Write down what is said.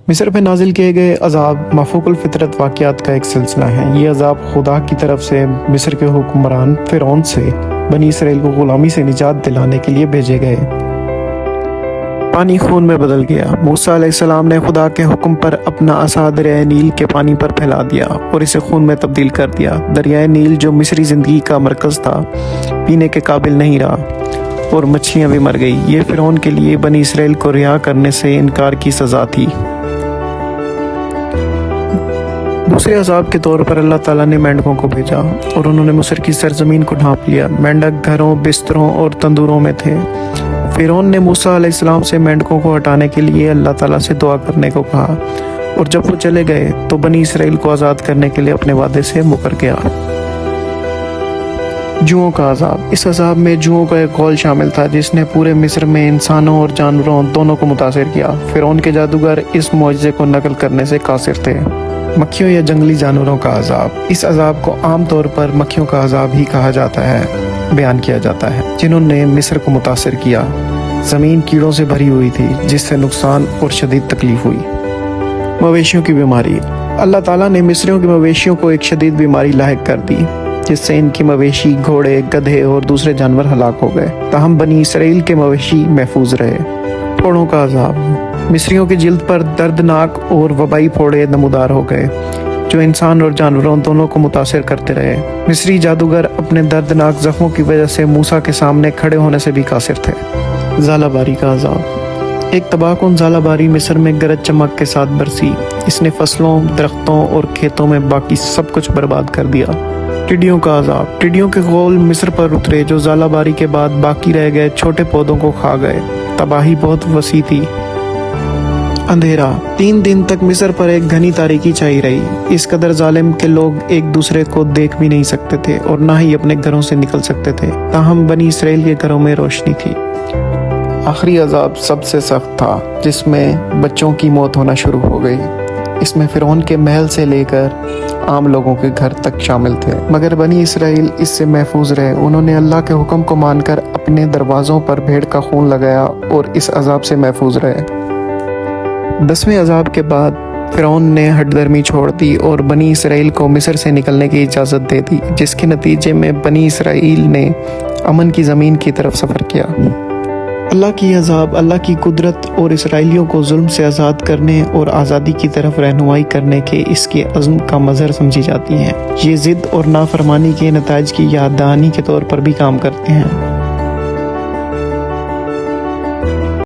مصر پہ نازل کیے گئے عذاب مفوق الفطرت واقعات کا ایک سلسلہ ہے۔ یہ عذاب خدا کی طرف سے مصر کے حکمران فرعون سے بنی اسرائیل کو غلامی سے نجات دلانے کے لیے بھیجے گئے۔ پانی خون میں بدل گیا۔ موسیٰ علیہ السلام نے خدا کے حکم پر اپنا عصا دریائے نیل کے پانی پر پھیلا دیا اور اسے خون میں تبدیل کر دیا۔ دریائے نیل جو مصری زندگی کا مرکز تھا پینے کے قابل نہیں رہا اور مچھلیاں بھی مر گئی۔ یہ فرعون کے لیے بنی اسرائیل کو رہا کرنے سے انکار کی سزا تھی۔ دوسرے عذاب کے طور پر اللہ تعالیٰ نے مینڈکوں کو بھیجا اور انہوں نے مصر کی سرزمین کو ڈھانپ لیا۔ مینڈک گھروں، بستروں اور تندوروں میں تھے۔ فرعون نے موسیٰ علیہ السلام سے مینڈکوں کو ہٹانے کے لیے اللہ تعالیٰ سے دعا کرنے کو کہا، اور جب وہ چلے گئے تو بنی اسرائیل کو آزاد کرنے کے لیے اپنے وعدے سے مکر گیا۔ جوؤں کا عذاب۔ اس عذاب میں جوؤں کا ایک غول شامل تھا جس نے پورے مصر میں انسانوں اور جانوروں دونوں کو متاثر کیا۔ فرعون کے جادوگر اس معجزے کو نقل کرنے سے قاصر تھے۔ مکھیوں یا جنگلی جانوروں کا عذاب۔ اس عذاب کو عام طور پر مکھیوں کا عذاب ہی کہا جاتا ہے، بیان کیا جاتا ہے، جنہوں نے مصر کو متاثر کیا۔ زمین کیڑوں سے بھری ہوئی تھی جس سے نقصان اور شدید تکلیف ہوئی۔ مویشیوں کی بیماری۔ اللہ تعالیٰ نے مصریوں کے مویشیوں کو ایک شدید بیماری لاحق کر دی جس سے ان کی مویشی، گھوڑے، گدھے اور دوسرے جانور ہلاک ہو گئے، تاہم بنی اسرائیل کے مویشی محفوظ رہے۔ پھوڑوں کا عذاب۔ مصریوں کی جلد پر دردناک اور وبائی پھوڑے نمودار ہو گئے جو انسان اور جانوروں دونوں کو متاثر کرتے رہے۔ مصری جادوگر اپنے دردناک زخموں کی وجہ سے موسیٰ کے سامنے کھڑے ہونے سے بھی قاصر تھے۔ ژالہ باری کا عذاب۔ ایک تباہ کن ژالہ باری مصر میں گرج چمک کے ساتھ برسی۔ اس نے فصلوں، درختوں اور کھیتوں میں باقی سب کچھ برباد کر دیا۔ ٹڈیوں کا عذاب۔ ٹڈیوں کے غول مصر پر اترے جو ژالہ باری کے بعد باقی رہ گئے چھوٹے پودوں کو کھا گئے۔ تباہی بہت وسیع تھی۔ اندھیرا۔ 3 دن تک مصر پر ایک گھنی تاریکی چھائی رہی، اس قدر ظالم کہ لوگ ایک دوسرے کو دیکھ بھی نہیں سکتے تھے اور نہ ہی اپنے گھروں سے نکل سکتے تھے، تاہم بنی اسرائیل کے گھروں میں روشنی تھی۔ آخری عذاب سب سے سخت تھا جس میں بچوں کی موت ہونا شروع ہو گئی۔ اس میں فرعون کے محل سے لے کر عام لوگوں کے گھر تک شامل تھے، مگر بنی اسرائیل اس سے محفوظ رہے۔ انہوں نے اللہ کے حکم کو مان کر اپنے دروازوں پر بھیڑ کا خون لگایا اور اس عذاب سے محفوظ رہے۔ 10ویں عذاب کے بعد فرعون نے ہٹ درمی چھوڑ دی اور بنی اسرائیل کو مصر سے نکلنے کی اجازت دے دی، جس کے نتیجے میں بنی اسرائیل نے امن کی زمین کی طرف سفر کیا۔ اللہ کی عذاب اللہ کی قدرت اور اسرائیلیوں کو ظلم سے آزاد کرنے اور آزادی کی طرف رہنمائی کرنے کے اس کے عزم کا مظہر سمجھی جاتی ہیں۔ یہ ضد اور نافرمانی کے نتائج کی یاد دہانی کے طور پر بھی کام کرتے ہیں۔